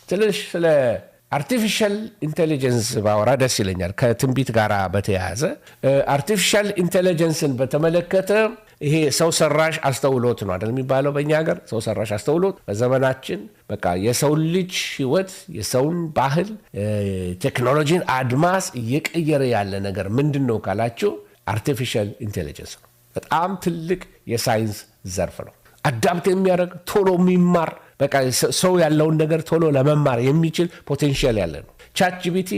ትንሽ ስለ አርቲፊሻል ኢንተለጀንስ ባወራ ደስ ይለኛል። ከትንቢት ጋር በተያያዘ አርቲፊሻል ኢንተለጀንስን በተመለከተ ይሄ ሰው ሰራሽ አስተውሎት ነው አይደል የሚባለው በእኛ ሀገር። ሰው ሰራሽ አስተውሎት በዘመናችን በቃ የሰው ልጅ ህይወት፣ የሰውን ባህል፣ ቴክኖሎጂን አድማስ እየቀየረ ያለ ነገር ምንድን ነው ካላችሁ አርቲፊሻል ኢንተለጀንስ ነው። በጣም ትልቅ የሳይንስ ዘርፍ ነው። አዳፕት የሚያደርግ ቶሎ የሚማር በቃ ሰው ያለውን ነገር ቶሎ ለመማር የሚችል ፖቴንሻል ያለ ነው። ቻት ጂፒቲ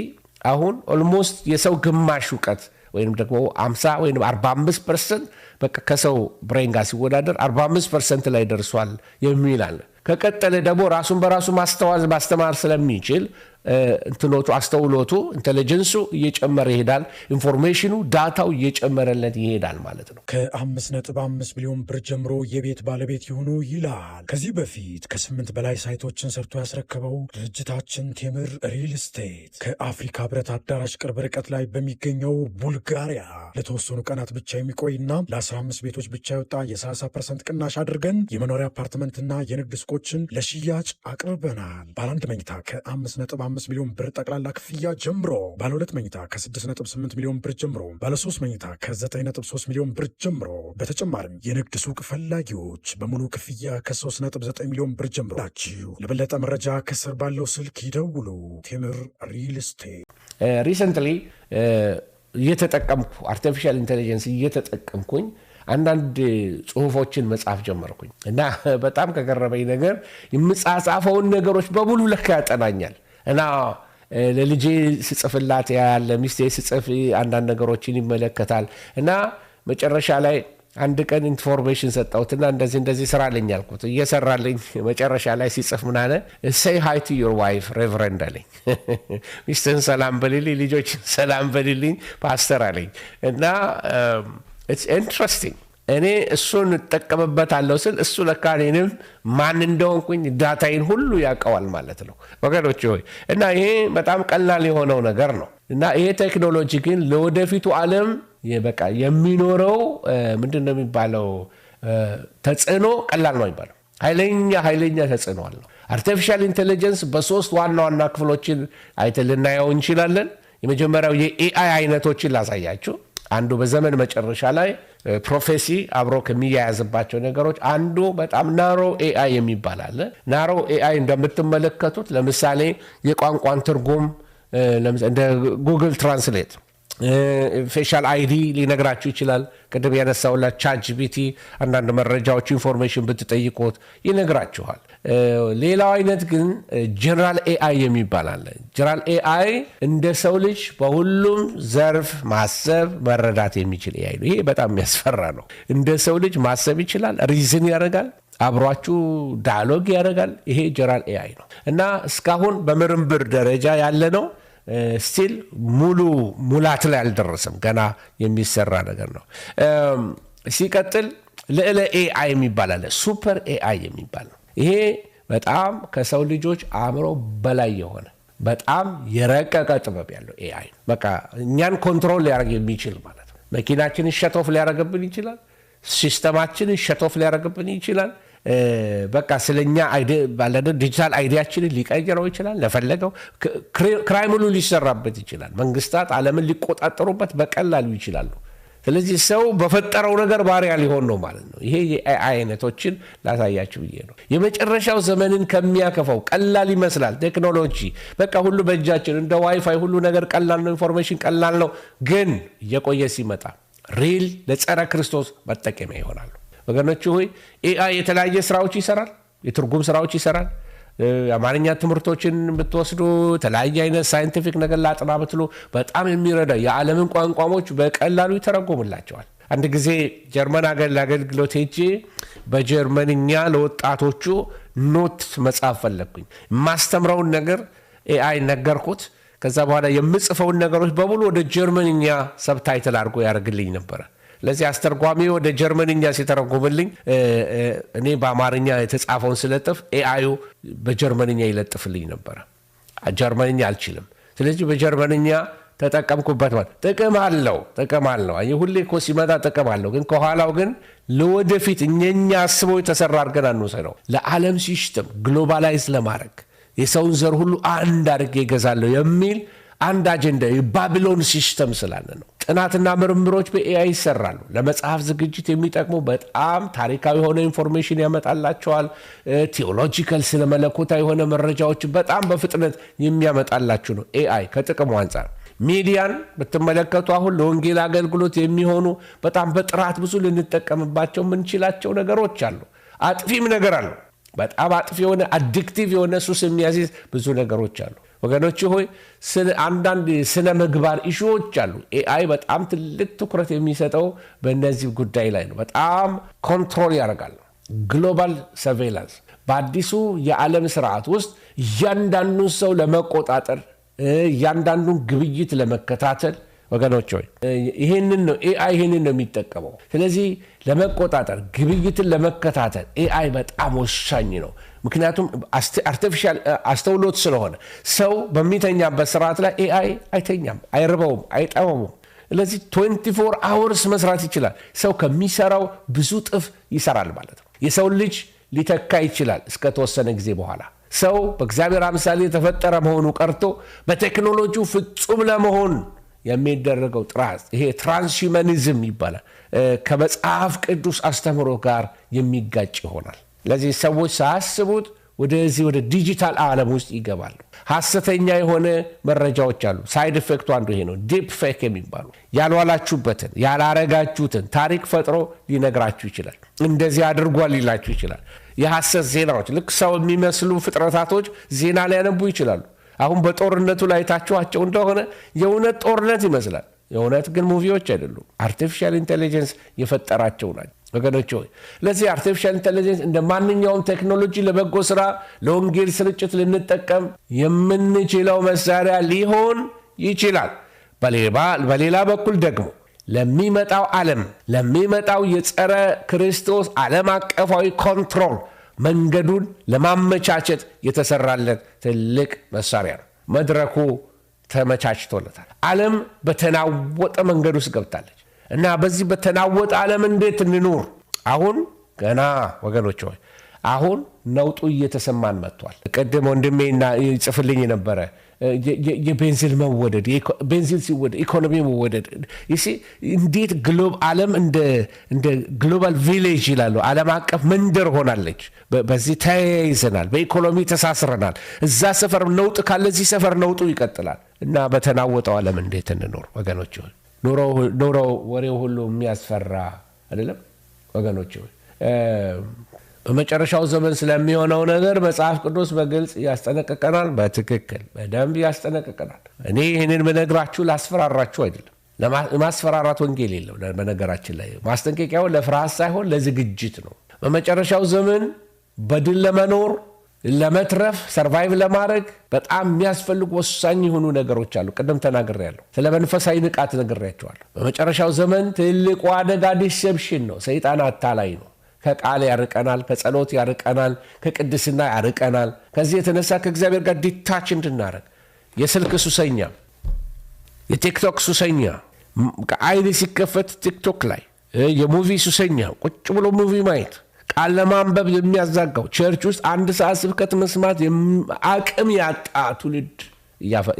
አሁን ኦልሞስት የሰው ግማሽ እውቀት ወይም ደግሞ 50 ወይም 45% በቃ ከሰው ብሬን ጋር ሲወዳደር 45% ላይ ደርሷል የሚል አለ። ከቀጠለ ደግሞ ራሱን በራሱ ማስተማር ስለሚችል እንትኖቱ አስተውሎቱ ኢንተለጀንሱ እየጨመረ ይሄዳል። ኢንፎርሜሽኑ ዳታው እየጨመረለት ይሄዳል ማለት ነው። ከ5.5 ሚሊዮን ብር ጀምሮ የቤት ባለቤት ይሁኑ ይላል። ከዚህ በፊት ከ8 በላይ ሳይቶችን ሰርቶ ያስረከበው ድርጅታችን ቴምር ሪል ስቴት ከአፍሪካ ህብረት አዳራሽ ቅርብ ርቀት ላይ በሚገኘው ቡልጋሪያ ለተወሰኑ ቀናት ብቻ የሚቆይና ለ15 ቤቶች ብቻ የወጣ የ30% ቅናሽ አድርገን የመኖሪያ አፓርትመንትና የንግድ ሱቆችን ለሽያጭ አቅርበናል። ባለ 1 መኝታ ከ5.5 ሚሊዮን ብር ጠቅላላ ክፍያ ጀምሮ፣ ባለ 2 መኝታ ከ6.8 ሚሊዮን ብር ጀምሮ፣ ባለ 3 መኝታ ከ9.3 ሚሊዮን ብር ጀምሮ። በተጨማሪም የንግድ ሱቅ ፈላጊዎች በሙሉ ክፍያ ከ3.9 ሚሊዮን ብር ጀምሮ ናችሁ። ለበለጠ መረጃ ከስር ባለው ስልክ ይደውሉ። ቴምር ሪል ስቴት። ሪሰንትሊ እየተጠቀምኩ አርቲፊሻል ኢንተለጀንስ እየተጠቀምኩኝ አንዳንድ ጽሁፎችን መጻፍ ጀመርኩኝ እና በጣም ከገረመኝ ነገር የምጻጻፈውን ነገሮች በሙሉ ለካ ያጠናኛል እና ለልጄ ስጽፍላት ያለ ሚስቴ ስጽፍ አንዳንድ ነገሮችን ይመለከታል እና መጨረሻ ላይ አንድ ቀን ኢንፎርሜሽን ሰጣሁትና እንደዚህ ስራልኝ አልኩት። እየሰራልኝ መጨረሻ ላይ ሲጽፍ ምን አለ? say hi to your wife reverend አለኝ። ሚስትን ሰላም በልልኝ፣ ልጆች ሰላም በልልኝ ፓስተር አለኝ እና it's interesting። እኔ እሱን እጠቀምበታለሁ ስል እሱ ለካ እኔንም ማን እንደሆንኩኝ ዳታዬን ሁሉ ያውቀዋል ማለት ነው ወገኖች ሆይ። እና ይሄ በጣም ቀላል የሆነው ነገር ነው እና ይሄ ቴክኖሎጂ ግን ለወደፊቱ ዓለም በቃ የሚኖረው ምንድነው የሚባለው ተጽዕኖ ቀላል ነው ይባላል። ኃይለኛ ተጽዕኖ አለው። አርቲፊሻል ኢንተለጀንስ በሶስት ዋና ክፍሎችን አይተን ልናየው እንችላለን። የመጀመሪያው የኤአይ አይነቶችን ላሳያችሁ። አንዱ በዘመን መጨረሻ ላይ ፕሮፌሲ አብሮ ከሚያያዝባቸው ነገሮች አንዱ በጣም ናሮ ኤአይ የሚባል አለ። ናሮ ኤአይ እንደምትመለከቱት ለምሳሌ የቋንቋን ትርጉም እንደ ጉግል ትራንስሌት፣ ፌሻል አይዲ ሊነግራችሁ ይችላል። ቅድም ያነሳውላት ቻት ጂፒቲ አንዳንድ መረጃዎች ኢንፎርሜሽን ብትጠይቁት ይነግራችኋል። ሌላው አይነት ግን ጀነራል ኤአይ የሚባል አለ። ጀነራል ኤአይ እንደ ሰው ልጅ በሁሉም ዘርፍ ማሰብ መረዳት የሚችል ኤአይ ነው። ይሄ በጣም የሚያስፈራ ነው። እንደ ሰው ልጅ ማሰብ ይችላል፣ ሪዝን ያደርጋል፣ አብሯችሁ ዳያሎግ ያደርጋል። ይሄ ጀነራል ኤአይ ነው እና እስካሁን በምርምር ደረጃ ያለ ነው። ስቲል ሙላት ላይ አልደረሰም። ገና የሚሰራ ነገር ነው። ሲቀጥል ልዕለ ኤአይ የሚባል አለ። ሱፐር ኤአይ የሚባል ነው። ይሄ በጣም ከሰው ልጆች አእምሮ በላይ የሆነ በጣም የረቀቀ ጥበብ ያለው ኤአይ ነው። በቃ እኛን ኮንትሮል ሊያደርግ የሚችል ማለት ነው። መኪናችንን ሸቶፍ ሊያደርግብን ይችላል። ሲስተማችንን ሸቶፍ ሊያደርግብን ይችላል። በቃ ስለኛ ዲጂታል አይዲያችንን ሊቀይረው ይችላል። ለፈለገው ክራይም ሁሉ ሊሰራበት ይችላል። መንግስታት ዓለምን ሊቆጣጠሩበት በቀላሉ ይችላሉ። ስለዚህ ሰው በፈጠረው ነገር ባሪያ ሊሆን ነው ማለት ነው። ይሄ የኤአይ አይነቶችን ላሳያችሁ ብዬ ነው። የመጨረሻው ዘመንን ከሚያከፋው ቀላል ይመስላል ቴክኖሎጂ። በቃ ሁሉ በእጃችን እንደ ዋይፋይ ሁሉ ነገር ቀላል ነው። ኢንፎርሜሽን ቀላል ነው። ግን እየቆየ ሲመጣ ሪል ለጸረ ክርስቶስ መጠቀሚያ ይሆናሉ። ወገኖች ሆይ ኤአይ የተለያየ ስራዎች ይሰራል። የትርጉም ስራዎች ይሰራል። አማርኛ ትምህርቶችን ብትወስዱ የተለያየ አይነት ሳይንቲፊክ ነገር ላጥና ብትሉ በጣም የሚረዳ የዓለምን ቋንቋዎች በቀላሉ ይተረጎምላቸዋል። አንድ ጊዜ ጀርመን ሀገር ለአገልግሎት ሄጄ በጀርመንኛ ለወጣቶቹ ኖት መጻፍ ፈለግኩኝ። የማስተምረውን ነገር ኤአይ ነገርኩት። ከዛ በኋላ የምጽፈውን ነገሮች በሙሉ ወደ ጀርመንኛ ሰብታይትል አድርጎ ያደርግልኝ ነበረ። ለዚህ አስተርጓሚ ወደ ጀርመንኛ ሲተረጉምልኝ እኔ በአማርኛ የተጻፈውን ስለጥፍ ኤአዩ በጀርመንኛ ይለጥፍልኝ ነበረ። ጀርመንኛ አልችልም። ስለዚህ በጀርመንኛ ተጠቀምኩበት። ማለት ጥቅም አለው። አይ ሁሌ እኮ ሲመጣ ጥቅም አለው። ግን ከኋላው ግን ለወደፊት እኛ አስበው የተሰራ አድርገን አንወስደው። ለዓለም ሲስተም ግሎባላይዝ ለማድረግ የሰውን ዘር ሁሉ አንድ አድርጌ እገዛለሁ የሚል አንድ አጀንዳ የባቢሎን ሲስተም ስላለ ነው። ጥናትና ምርምሮች በኤአይ ይሰራሉ። ለመጽሐፍ ዝግጅት የሚጠቅሙ በጣም ታሪካዊ የሆነ ኢንፎርሜሽን ያመጣላቸዋል። ቴዎሎጂካል ስለ መለኮታዊ የሆነ መረጃዎች በጣም በፍጥነት የሚያመጣላችሁ ነው ኤአይ ከጥቅሙ አንጻር። ሚዲያን ብትመለከቱ አሁን ለወንጌል አገልግሎት የሚሆኑ በጣም በጥራት ብዙ ልንጠቀምባቸው የምንችላቸው ነገሮች አሉ። አጥፊም ነገር አሉ። በጣም አጥፊ የሆነ አዲክቲቭ የሆነ ሱስ የሚያስይዝ ብዙ ነገሮች አሉ። ወገኖች ሆይ አንዳንድ ስነ ምግባር ኢሹዎች አሉ። ኤአይ በጣም ትልቅ ትኩረት የሚሰጠው በእነዚህ ጉዳይ ላይ ነው። በጣም ኮንትሮል ያደርጋል። ግሎባል ሰርቬይላንስ በአዲሱ የዓለም ስርዓት ውስጥ እያንዳንዱን ሰው ለመቆጣጠር እያንዳንዱን ግብይት ለመከታተል ወገኖች ሆይ ይሄንን ነው ኤአይ ይሄንን ነው የሚጠቀመው። ስለዚህ ለመቆጣጠር ግብይትን ለመከታተል ኤአይ በጣም ወሳኝ ነው። ምክንያቱም አርቲፊሻል አስተውሎት ስለሆነ ሰው በሚተኛበት ስርዓት ላይ ኤአይ አይተኛም፣ አይርበውም፣ አይጠመሙም። ስለዚህ 24 አወርስ መስራት ይችላል። ሰው ከሚሰራው ብዙ ጥፍ ይሰራል ማለት ነው። የሰው ልጅ ሊተካ ይችላል እስከ ተወሰነ ጊዜ በኋላ። ሰው በእግዚአብሔር አምሳል የተፈጠረ መሆኑ ቀርቶ በቴክኖሎጂው ፍጹም ለመሆን የሚደረገው ጥራት ይሄ ትራንስሂውማኒዝም ይባላል። ከመጽሐፍ ቅዱስ አስተምሮ ጋር የሚጋጭ ይሆናል። ለዚህ ሰዎች ሳያስቡት ወደዚህ ወደ ዲጂታል ዓለም ውስጥ ይገባሉ። ሐሰተኛ የሆነ መረጃዎች አሉ። ሳይድ ኢፌክቱ አንዱ ይሄ ነው። ዲፕ ፌክ የሚባሉ ያልዋላችሁበትን ያላረጋችሁትን ታሪክ ፈጥሮ ሊነግራችሁ ይችላል። እንደዚህ አድርጓል ሊላችሁ ይችላል። የሐሰት ዜናዎች ልክ ሰው የሚመስሉ ፍጥረታቶች ዜና ሊያነቡ ይችላሉ። አሁን በጦርነቱ ላይ ታችኋቸው እንደሆነ የእውነት ጦርነት ይመስላል። የእውነት ግን ሙቪዎች አይደሉም። አርቲፊሻል ኢንቴሊጀንስ የፈጠራቸው ናቸው ወገኖች ሆይ። ለዚህ አርቲፊሻል ኢንቴሊጀንስ እንደ ማንኛውም ቴክኖሎጂ ለበጎ ስራ ለወንጌል ስርጭት ልንጠቀም የምንችለው መሳሪያ ሊሆን ይችላል። በሌላ በኩል ደግሞ ለሚመጣው ዓለም ለሚመጣው የጸረ ክርስቶስ ዓለም አቀፋዊ ኮንትሮል መንገዱን ለማመቻቸት የተሰራለት ትልቅ መሳሪያ ነው። መድረኩ ተመቻችቶለታል። ዓለም በተናወጠ መንገድ ውስጥ ገብታለች እና በዚህ በተናወጠ ዓለም እንዴት እንኑር? አሁን ገና ወገኖች ሆይ አሁን ነውጡ እየተሰማን መጥቷል። ቅድም ወንድሜና ይጽፍልኝ ነበረ የቤንዚን መወደድ፣ ቤንዚን ሲወደድ ኢኮኖሚ መወደድ እንዴት ዓለም እንደ ግሎባል ቪሌጅ ይላሉ። ዓለም አቀፍ መንደር ሆናለች። በዚህ ተያይዘናል፣ በኢኮኖሚ ተሳስረናል። እዛ ሰፈር ነውጥ ካለ እዚህ ሰፈር ነውጡ ይቀጥላል እና በተናወጠው ዓለም እንዴት እንኖር ወገኖች ሆይ? ኑሮ ወሬው ሁሉ የሚያስፈራ አይደለም ወገኖች ሆይ። በመጨረሻው ዘመን ስለሚሆነው ነገር መጽሐፍ ቅዱስ በግልጽ ያስጠነቅቀናል። በትክክል በደንብ ያስጠነቅቀናል። እኔ ይህንን ብነግራችሁ ላስፈራራችሁ አይደለም። ለማስፈራራት ወንጌል የለው። በነገራችን ላይ ማስጠንቀቂያው ለፍርሃት ሳይሆን ለዝግጅት ነው። በመጨረሻው ዘመን በድል ለመኖር ለመትረፍ ሰርቫይቭ ለማድረግ በጣም የሚያስፈልጉ ወሳኝ የሆኑ ነገሮች አሉ። ቅድም ተናግሬያለሁ። ስለ መንፈሳዊ ንቃት ነግሬያቸዋለሁ። በመጨረሻው ዘመን ትልቁ አደጋ ዲሴፕሽን ነው። ሰይጣን አታላይ ነው። ከቃል ያርቀናል፣ ከጸሎት ያርቀናል፣ ከቅድስና ያርቀናል። ከዚህ የተነሳ ከእግዚአብሔር ጋር ዲታች እንድናረግ የስልክ ሱሰኛ፣ የቲክቶክ ሱሰኛ፣ አይን ሲከፈት ቲክቶክ ላይ የሙቪ ሱሰኛ፣ ቁጭ ብሎ ሙቪ ማየት፣ ቃል ለማንበብ የሚያዛጋው ቸርች ውስጥ አንድ ሰዓት ስብከት መስማት አቅም ያጣ ትውልድ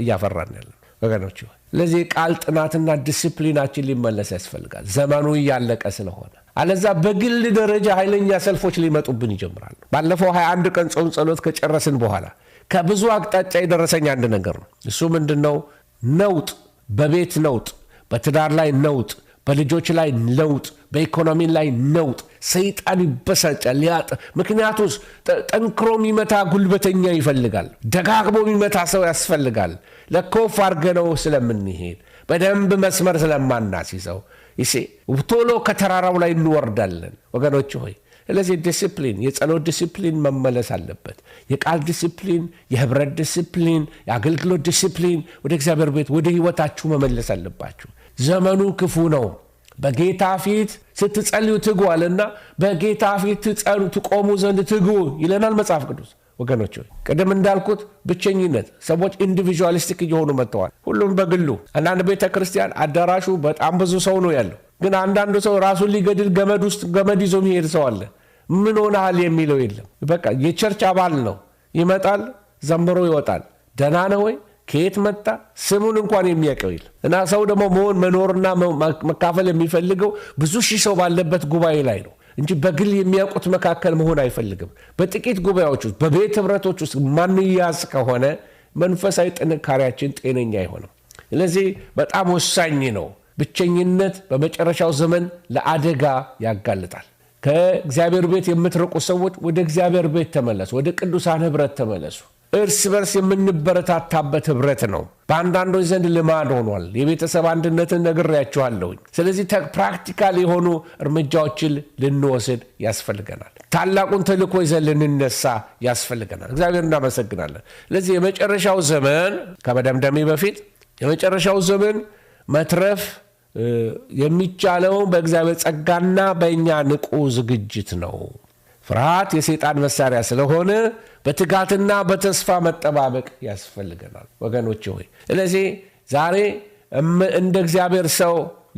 እያፈራን ያለ ወገኖች። ለዚህ ቃል ጥናትና ዲስፕሊናችን ሊመለስ ያስፈልጋል። ዘመኑ እያለቀ ስለሆነ አለዛ በግል ደረጃ ኃይለኛ ሰልፎች ሊመጡብን ይጀምራሉ። ባለፈው 21 ቀን ጾም ጸሎት ከጨረስን በኋላ ከብዙ አቅጣጫ የደረሰኝ አንድ ነገር ነው። እሱ ምንድነው? ነውጥ፣ በቤት ነውጥ፣ በትዳር ላይ ነውጥ፣ በልጆች ላይ ነውጥ፣ በኢኮኖሚ ላይ ነውጥ። ሰይጣን ይበሳጫል። ምክንያቱስ ጠንክሮ የሚመታ ጉልበተኛ ይፈልጋል። ደጋግሞ የሚመታ ሰው ያስፈልጋል። ለኮፍ አርገነው ስለምንሄድ በደንብ መስመር ስለማናስይዘው ቶሎ ከተራራው ላይ እንወርዳለን ወገኖች ሆይ። ስለዚህ ዲስፕሊን፣ የጸሎት ዲስፕሊን መመለስ አለበት። የቃል ዲስፕሊን፣ የህብረት ዲስፕሊን፣ የአገልግሎት ዲስፕሊን ወደ እግዚአብሔር ቤት ወደ ህይወታችሁ መመለስ አለባችሁ። ዘመኑ ክፉ ነው። በጌታ ፊት ስትጸልዩ ትጉ አለና በጌታ ፊት ትቆሙ ዘንድ ትጉ ይለናል መጽሐፍ ቅዱስ ወገኖች ሆይ። ቅድም እንዳልኩት ብቸኝነት፣ ሰዎች ኢንዲቪጁዋሊስቲክ እየሆኑ መጥተዋል። ሁሉም በግሉ። አንዳንድ ቤተ ክርስቲያን አዳራሹ በጣም ብዙ ሰው ነው ያለው፣ ግን አንዳንዱ ሰው ራሱን ሊገድል ገመድ ውስጥ ገመድ ይዞ የሚሄድ ሰው አለ። ምን ሆነሃል የሚለው የለም። በቃ የቸርች አባል ነው። ይመጣል፣ ዘምሮ ይወጣል። ደህና ነው ወይ ከየት መጣ ስሙን እንኳን የሚያውቀው የለም። እና ሰው ደግሞ መኖርና መካፈል የሚፈልገው ብዙ ሺህ ሰው ባለበት ጉባኤ ላይ ነው እንጂ በግል የሚያውቁት መካከል መሆን አይፈልግም። በጥቂት ጉባኤዎች ውስጥ በቤት ህብረቶች ውስጥ ማንያዝ ከሆነ መንፈሳዊ ጥንካሬያችን ጤነኛ አይሆንም። ስለዚህ በጣም ወሳኝ ነው። ብቸኝነት በመጨረሻው ዘመን ለአደጋ ያጋልጣል። ከእግዚአብሔር ቤት የምትርቁ ሰዎች ወደ እግዚአብሔር ቤት ተመለሱ፣ ወደ ቅዱሳን ህብረት ተመለሱ። እርስ በርስ የምንበረታታበት ህብረት ነው። በአንዳንዶች ዘንድ ልማድ ሆኗል። የቤተሰብ አንድነትን ነግሬያችኋለሁኝ። ስለዚህ ፕራክቲካል የሆኑ እርምጃዎችን ልንወስድ ያስፈልገናል። ታላቁን ተልእኮ ይዘን ልንነሳ ያስፈልገናል። እግዚአብሔር እናመሰግናለን። ስለዚህ የመጨረሻው ዘመን ከመደምደሜ በፊት የመጨረሻው ዘመን መትረፍ የሚቻለው በእግዚአብሔር ጸጋና በእኛ ንቁ ዝግጅት ነው። ፍርሃት የሰይጣን መሳሪያ ስለሆነ በትጋትና በተስፋ መጠባበቅ ያስፈልገናል ወገኖች ሆይ። ስለዚህ ዛሬ እንደ እግዚአብሔር ሰው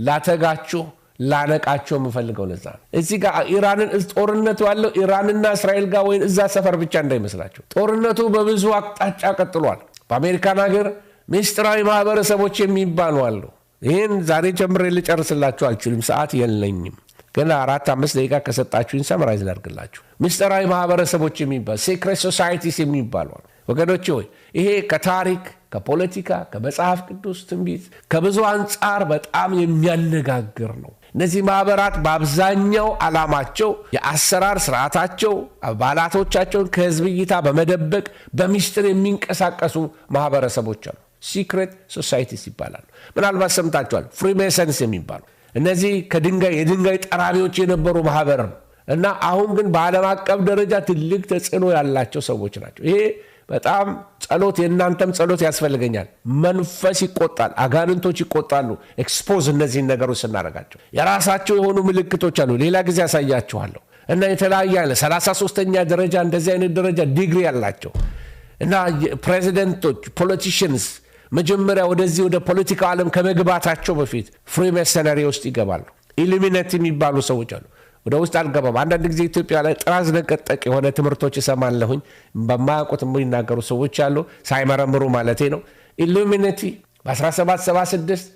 ላተጋችሁ ላነቃችሁ የምፈልገው ለዛ ነው። እዚህ ጋር ጦርነቱ ያለው ኢራንና እስራኤል ጋር ወይ እዛ ሰፈር ብቻ እንዳይመስላችሁ። ጦርነቱ በብዙ አቅጣጫ ቀጥሏል። በአሜሪካን ሀገር ምስጢራዊ ማህበረሰቦች የሚባሉ አሉ። ይህን ዛሬ ጀምሬ ልጨርስላችሁ አልችልም፣ ሰዓት የለኝም። ግን 4-5 ደቂቃ ከሰጣችሁኝ ሰምራይዝ ላድርግላችሁ። ምስጢራዊ ማህበረሰቦች የሚባሉ ሴክሬት ሶሳይቲስ የሚባሉ ወገኖች ሆይ ይሄ ከታሪክ ከፖለቲካ ከመጽሐፍ ቅዱስ ትንቢት ከብዙ አንጻር በጣም የሚያነጋግር ነው። እነዚህ ማህበራት በአብዛኛው ዓላማቸው የአሰራር ስርዓታቸው አባላቶቻቸውን ከህዝብ እይታ በመደበቅ በሚስጥር የሚንቀሳቀሱ ማህበረሰቦች አሉ። ሲክሬት ሶሳይቲስ ይባላሉ። ምናልባት ሰምታችኋል። ፍሪሜሰንስ የሚባሉ እነዚህ የድንጋይ ጠራቢዎች የነበሩ ማህበር ነው እና አሁን ግን በዓለም አቀፍ ደረጃ ትልቅ ተጽዕኖ ያላቸው ሰዎች ናቸው። ይሄ በጣም ጸሎት፣ የእናንተም ጸሎት ያስፈልገኛል። መንፈስ ይቆጣል፣ አጋንንቶች ይቆጣሉ። ኤክስፖዝ እነዚህን ነገሮች ስናደርጋቸው የራሳቸው የሆኑ ምልክቶች አሉ። ሌላ ጊዜ ያሳያችኋለሁ። እና የተለያየ አለ 33ኛ ደረጃ እንደዚህ አይነት ደረጃ ዲግሪ ያላቸው እና ፕሬዚደንቶች ፖለቲሽንስ መጀመሪያ ወደዚህ ወደ ፖለቲካ ዓለም ከመግባታቸው በፊት ፍሪሜሰነሪ ውስጥ ይገባሉ። ኢሉሚናቲ የሚባሉ ሰዎች አሉ። ወደ ውስጥ አልገባም። አንዳንድ ጊዜ ኢትዮጵያ ላይ ጥራዝ ነቀጠቅ የሆነ ትምህርቶች እሰማለሁኝ። በማያውቁት የሚናገሩ ሰዎች አሉ፣ ሳይመረምሩ ማለቴ ነው። ኢሉሚናቲ በ1776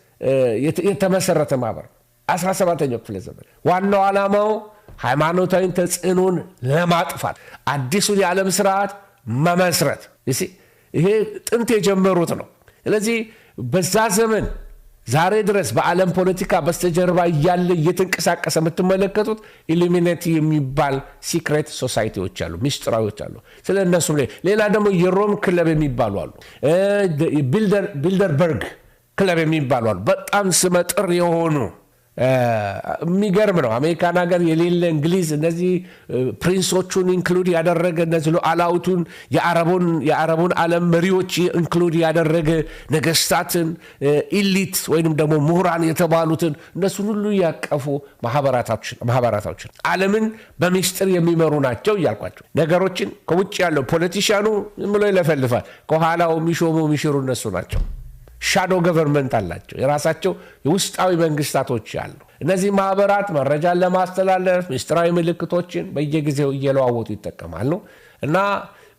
የተመሰረተ ማህበር 17ኛው ክፍለ ዘመን ዋናው ዓላማው ሃይማኖታዊ ተጽዕኖን ለማጥፋት አዲሱን የዓለም ስርዓት መመስረት። ይሄ ጥንት የጀመሩት ነው። ስለዚህ በዛ ዘመን ዛሬ ድረስ በዓለም ፖለቲካ በስተጀርባ እያለ እየተንቀሳቀሰ የምትመለከቱት ኢሉሚናቲ የሚባል ሲክሬት ሶሳይቲዎች አሉ፣ ሚስጥራዊዎች አሉ። ስለ እነሱም ሌላ ደግሞ የሮም ክለብ የሚባሉ አሉ፣ ቢልደርበርግ ክለብ የሚባሉ አሉ። በጣም ስመጥር የሆኑ የሚገርም ነው። አሜሪካን ሀገር የሌለ እንግሊዝ እነዚህ ፕሪንሶቹን ኢንክሉድ ያደረገ እነዚህ ሉዓላዊቱን የአረቡን ዓለም መሪዎች ኢንክሉድ ያደረገ ነገስታትን ኢሊት ወይንም ደግሞ ምሁራን የተባሉትን እነሱን ሁሉ ያቀፉ ማህበራቶችን ዓለምን በሚስጥር የሚመሩ ናቸው እያልኳቸው ነገሮችን ከውጭ ያለው ፖለቲሻኑ ዝም ብሎ ይለፈልፋል። ከኋላው የሚሾሙ የሚሽሩ እነሱ ናቸው። ሻዶ ገቨርንመንት አላቸው። የራሳቸው የውስጣዊ መንግስታቶች አሉ። እነዚህ ማህበራት መረጃን ለማስተላለፍ ምስጢራዊ ምልክቶችን በየጊዜው እየለዋወጡ ይጠቀማሉ እና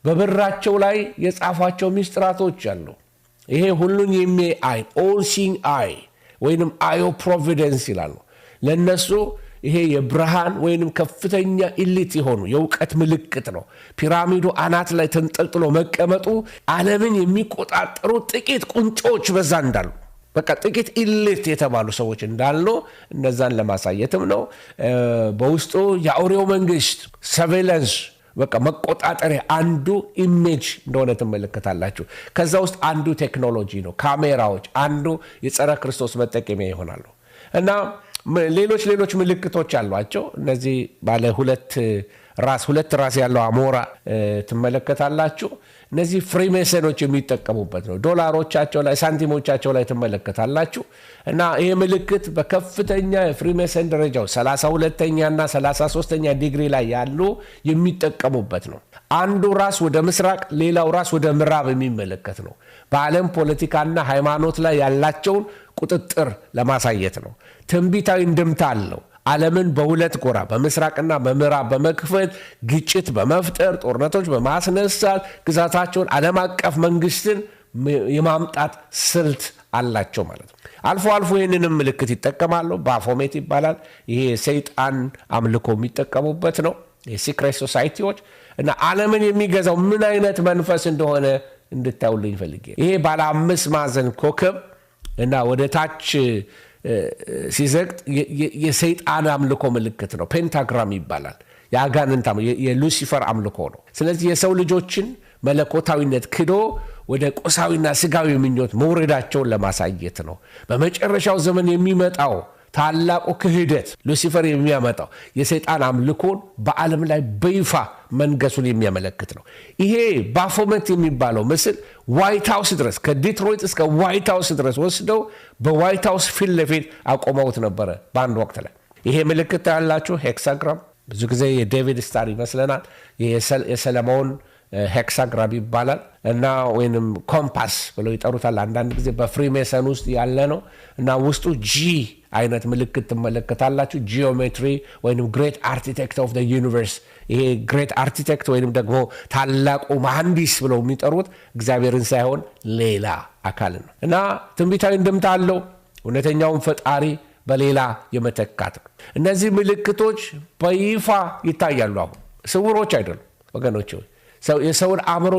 በብራቸው ላይ የጻፏቸው ምስጢራቶች አሉ። ይሄ ሁሉን የሚያይ ኦል ሲንግ አይ ወይንም አዮ ፕሮቪደንስ ይላሉ። ለነሱ ይሄ የብርሃን ወይንም ከፍተኛ ኢሊት የሆኑ የእውቀት ምልክት ነው። ፒራሚዱ አናት ላይ ተንጠልጥሎ መቀመጡ ዓለምን የሚቆጣጠሩ ጥቂት ቁንጮች በዛ እንዳሉ፣ በቃ ጥቂት ኢሊት የተባሉ ሰዎች እንዳሉ እነዛን ለማሳየትም ነው። በውስጡ የአውሬው መንግስት ሰርቬይላንስ በቃ መቆጣጠሪያ አንዱ ኢሜጅ እንደሆነ ትመለከታላችሁ። ከዛ ውስጥ አንዱ ቴክኖሎጂ ነው፣ ካሜራዎች አንዱ የጸረ ክርስቶስ መጠቀሚያ ይሆናሉ እና ሌሎች ምልክቶች አሏቸው። እነዚህ ባለ ሁለት ራስ ያለው አሞራ ትመለከታላችሁ። እነዚህ ፍሪሜሰኖች የሚጠቀሙበት ነው። ዶላሮቻቸው ላይ ሳንቲሞቻቸው ላይ ትመለከታላችሁ እና ይሄ ምልክት በከፍተኛ የፍሪሜሰን ደረጃው 32ኛ እና 33ኛ ዲግሪ ላይ ያሉ የሚጠቀሙበት ነው። አንዱ ራስ ወደ ምስራቅ ሌላው ራስ ወደ ምዕራብ የሚመለከት ነው። በዓለም ፖለቲካና ሃይማኖት ላይ ያላቸውን ቁጥጥር ለማሳየት ነው። ትንቢታዊ እንድምታ አለው። ዓለምን በሁለት ጎራ በምስራቅና በምዕራብ በመክፈል ግጭት በመፍጠር ጦርነቶች በማስነሳት ግዛታቸውን ዓለም አቀፍ መንግስትን የማምጣት ስልት አላቸው ማለት ነው። አልፎ አልፎ ይህንንም ምልክት ይጠቀማሉ። ባፎሜት ይባላል። ይሄ ሰይጣን አምልኮ የሚጠቀሙበት ነው። የሲክሬት ሶሳይቲዎች እና ዓለምን የሚገዛው ምን አይነት መንፈስ እንደሆነ እንድታዩልኝ ፈልጌ ይሄ ባለ 5 ማዕዘን ኮከብ እና ወደ ታች ሲዘግጥ የሰይጣን አምልኮ ምልክት ነው። ፔንታግራም ይባላል። የአጋንንት የሉሲፈር አምልኮ ነው። ስለዚህ የሰው ልጆችን መለኮታዊነት ክዶ ወደ ቁሳዊና ስጋዊ ምኞት መውረዳቸውን ለማሳየት ነው። በመጨረሻው ዘመን የሚመጣው ታላቁ ክህደት ሉሲፈር የሚያመጣው የሰይጣን አምልኮን በዓለም ላይ በይፋ መንገሱን የሚያመለክት ነው። ይሄ ባፎሜት የሚባለው ምስል ዋይት ሃውስ ድረስ ከዲትሮይት እስከ ዋይት ሃውስ ድረስ ወስደው በዋይት ሃውስ ፊት ለፊት አቆመውት ነበረ በአንድ ወቅት ላይ። ይሄ ምልክት ያላችሁ ሄክሳግራም ብዙ ጊዜ የዴቪድ ስታር ይመስለናል። የሰለሞን ሄክሳግራም ይባላል እና ወይንም ኮምፓስ ብለው ይጠሩታል። አንዳንድ ጊዜ በፍሪሜሰን ውስጥ ያለ ነው እና ውስጡ ጂ አይነት ምልክት ትመለከታላችሁ። ጂኦሜትሪ ወይንም ግሬት አርኪቴክት ኦፍ ዘ ዩኒቨርስ። ይሄ ግሬት አርኪቴክት ወይንም ደግሞ ታላቁ መሐንዲስ ብለው የሚጠሩት እግዚአብሔርን ሳይሆን ሌላ አካል ነው እና ትንቢታዊ እንድምታ አለው። እውነተኛውን ፈጣሪ በሌላ የመተካት ነው። እነዚህ ምልክቶች በይፋ ይታያሉ። አሁን ስውሮች አይደሉም ወገኖች። የሰውን አእምሮ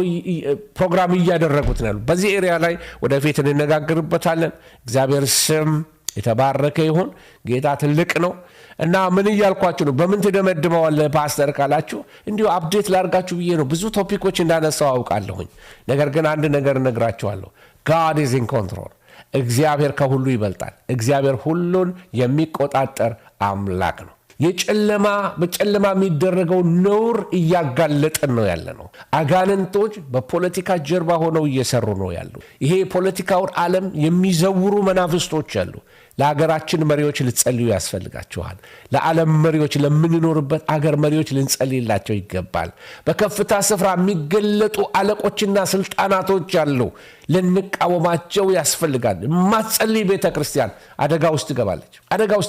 ፕሮግራም እያደረጉት ነው። በዚህ ኤሪያ ላይ ወደፊት እንነጋገርበታለን። እግዚአብሔር ስም የተባረከ ይሁን። ጌታ ትልቅ ነው እና ምን እያልኳችሁ ነው? በምን ትደመድመዋለህ ፓስተር ካላችሁ እንዲሁ አፕዴት ላድርጋችሁ ብዬ ነው። ብዙ ቶፒኮች እንዳነሳው አውቃለሁኝ። ነገር ግን አንድ ነገር እነግራችኋለሁ። God is in control። እግዚአብሔር ከሁሉ ይበልጣል። እግዚአብሔር ሁሉን የሚቆጣጠር አምላክ ነው። በጨለማ የሚደረገው ነውር እያጋለጠን ነው ያለ ነው። አጋንንቶች በፖለቲካ ጀርባ ሆነው እየሰሩ ነው ያሉ። ይሄ የፖለቲካውን ዓለም የሚዘውሩ መናፍስቶች አሉ። ለሀገራችን መሪዎች ልትጸልዩ ያስፈልጋችኋል። ለዓለም መሪዎች፣ ለምንኖርበት አገር መሪዎች ልንጸልይላቸው ይገባል። በከፍታ ስፍራ የሚገለጡ አለቆችና ስልጣናቶች አሉ። ልንቃወማቸው ያስፈልጋል። የማትጸልይ ቤተ ክርስቲያን አደጋ ውስጥ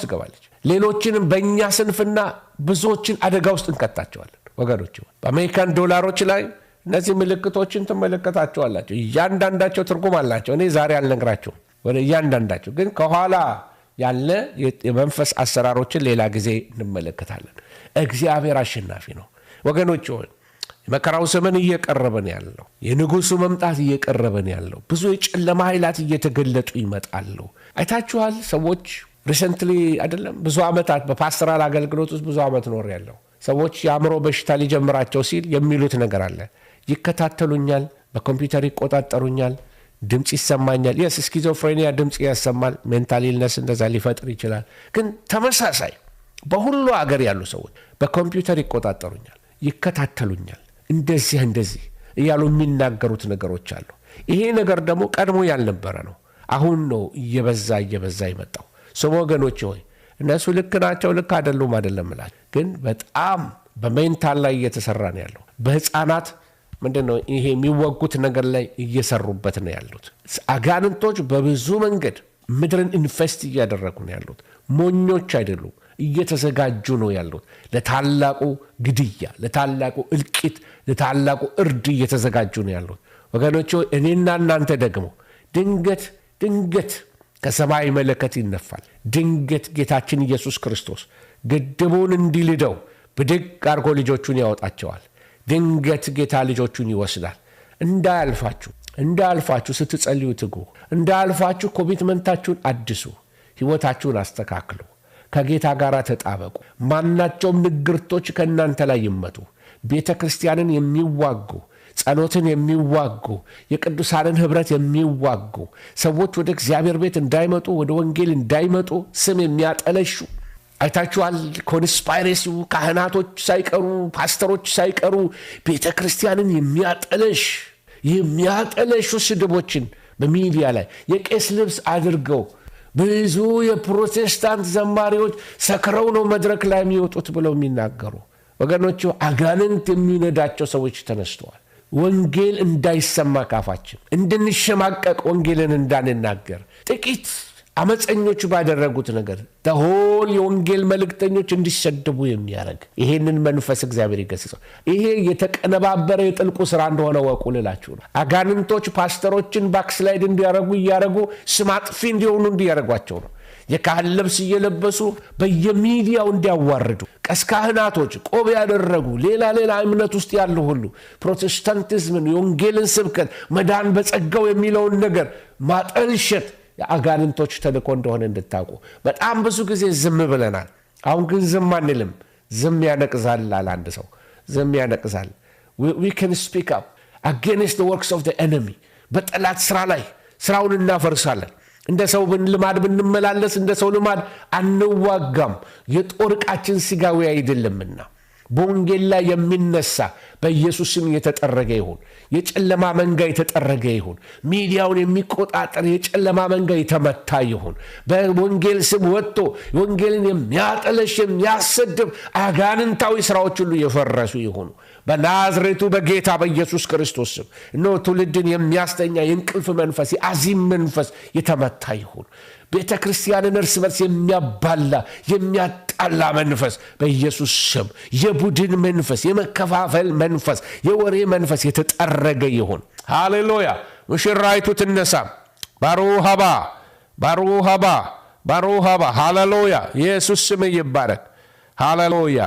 ትገባለች። ሌሎችንም በእኛ ስንፍና ብዙዎችን አደጋ ውስጥ እንከታቸዋለን ወገኖች። በአሜሪካን ዶላሮች ላይ እነዚህ ምልክቶችን ትመለከታቸዋላቸው። እያንዳንዳቸው ትርጉም አላቸው። እኔ ዛሬ አልነግራቸውም። ወደ እያንዳንዳቸው ግን ከኋላ ያለ የመንፈስ አሰራሮችን ሌላ ጊዜ እንመለከታለን። እግዚአብሔር አሸናፊ ነው ወገኖች። የመከራው ዘመን እየቀረበን ያለው፣ የንጉሱ መምጣት እየቀረበን ያለው፣ ብዙ የጨለማ ኃይላት እየተገለጡ ይመጣሉ። አይታችኋል። ሰዎች ሪሰንትሊ አይደለም ብዙ ዓመታት በፓስተራል አገልግሎት ውስጥ ብዙ ዓመት ኖር ያለው ሰዎች የአእምሮ በሽታ ሊጀምራቸው ሲል የሚሉት ነገር አለ። ይከታተሉኛል፣ በኮምፒውተር ይቆጣጠሩኛል፣ ድምፅ ይሰማኛል። የስ ስኪዞፍሬኒያ ድምፅ ያሰማል። ሜንታል ኢልነስ እንደዛ ሊፈጥር ይችላል። ግን ተመሳሳይ በሁሉ አገር ያሉ ሰዎች በኮምፒውተር ይቆጣጠሩኛል፣ ይከታተሉኛል፣ እንደዚህ እያሉ የሚናገሩት ነገሮች አሉ። ይሄ ነገር ደግሞ ቀድሞ ያልነበረ ነው። አሁን ነው እየበዛ ይመጣው። ሰው ወገኖች ሆይ እነሱ ልክ ናቸው ልክ አይደሉም እላችሁ፣ ግን በጣም በሜንታል ላይ እየተሰራ ነው ያለው። በህፃናት ምንድነው ይሄ የሚወጉት ነገር ላይ እየሰሩበት ነው ያሉት። አጋንንቶች በብዙ መንገድ ምድርን ኢንቨስት እያደረጉ ነው ያሉት። ሞኞች አይደሉም፣ እየተዘጋጁ ነው ያሉት። ለታላቁ ግድያ፣ ለታላቁ እልቂት፣ ለታላቁ እርድ እየተዘጋጁ ነው ያሉት ወገኖች። እኔና እናንተ ደግሞ ድንገት ከሰማይ መለከት ይነፋል። ድንገት ጌታችን ኢየሱስ ክርስቶስ ግድቡን እንዲልደው ብድግ አድርጎ ልጆቹን ያወጣቸዋል። ድንገት ጌታ ልጆቹን ይወስዳል። እንዳያልፋችሁ ስትጸልዩ ትጉ። እንዳያልፋችሁ ኮሚትመንታችሁን አድሱ። ሕይወታችሁን አስተካክሉ። ከጌታ ጋር ተጣበቁ። ማናቸውም ንግርቶች ከእናንተ ላይ ይመጡ። ቤተ ክርስቲያንን የሚዋጉ፣ ጸሎትን የሚዋጉ፣ የቅዱሳንን ኅብረት የሚዋጉ ሰዎች ወደ እግዚአብሔር ቤት እንዳይመጡ፣ ወደ ወንጌል እንዳይመጡ ስም የሚያጠለሹ አይታችኋል። ኮንስፓይሬሲው ካህናቶች ሳይቀሩ ፓስተሮች ሳይቀሩ ቤተ ክርስቲያንን የሚያጠለሹ ስድቦችን በሚዲያ ላይ የቄስ ልብስ አድርገው ብዙ የፕሮቴስታንት ዘማሪዎች ሰክረው ነው መድረክ ላይ የሚወጡት ብለው የሚናገሩ ወገኖቹ፣ አጋንንት የሚነዳቸው ሰዎች ተነስተዋል። ወንጌል እንዳይሰማ ካፋችን እንድንሸማቀቅ፣ ወንጌልን እንዳንናገር ጥቂት አመፀኞች ባደረጉት ነገር ተሆል የወንጌል መልእክተኞች እንዲሰደቡ የሚያደርግ ይሄንን መንፈስ እግዚአብሔር ይገስጸው። ይሄ የተቀነባበረ የጥልቁ ስራ እንደሆነ ወቁ ልላችሁ ነው። አጋንንቶች ፓስተሮችን ባክስላይድ እያረጉ ስም አጥፊ እንዲሆኑ እንዲያረጓቸው ነው። የካህን ልብስ እየለበሱ በየሚዲያው እንዲያዋርዱ ቀስካህናቶች ቆብ ያደረጉ ሌላ እምነት ውስጥ ያሉ ሁሉ ፕሮቴስታንቲዝምን የወንጌልን ስብከት መዳን በጸጋው የሚለውን ነገር ማጠልሸት የአጋንንቶች ተልእኮ እንደሆነ እንድታውቁ። በጣም ብዙ ጊዜ ዝም ብለናል። አሁን ግን ዝም አንልም። ዝም ያነቅዛል አለ አንድ ሰው። ዝም ያነቅዛል። we can speak up against the works of the enemy። በጠላት ስራ ላይ ስራውን እናፈርሳለን። እንደ ሰው ልማድ ብንመላለስ እንደ ሰው ልማድ አንዋጋም። የጦር ዕቃችን ሥጋዊ አይደለምና በወንጌል ላይ የሚነሳ በኢየሱስ ስም የተጠረገ ይሁን። የጨለማ መንጋ የተጠረገ ይሁን። ሚዲያውን የሚቆጣጠር የጨለማ መንጋ የተመታ ይሁን። በወንጌል ስም ወጥቶ ወንጌልን የሚያጠለሽ የሚያሰድብ አጋንንታዊ ስራዎች ሁሉ የፈረሱ ይሁኑ በናዝሬቱ በጌታ በኢየሱስ ክርስቶስ ስም። እነሆ ትውልድን የሚያስተኛ የእንቅልፍ መንፈስ የአዚም መንፈስ የተመታ ይሁን። ቤተ ክርስቲያንን እርስ በርስ የሚያባላ የሚያጣላ መንፈስ በኢየሱስ ስም፣ የቡድን መንፈስ፣ የመከፋፈል መንፈስ፣ የወሬ መንፈስ የተጠረገ ይሁን። ሃሌሉያ! ሙሽራይቱ ትነሳ። ባሩሃባ ባሩሃባ ባሩሃባ። ሃሌሉያ! ኢየሱስ ስም ይባረክ። ሃሌሉያ!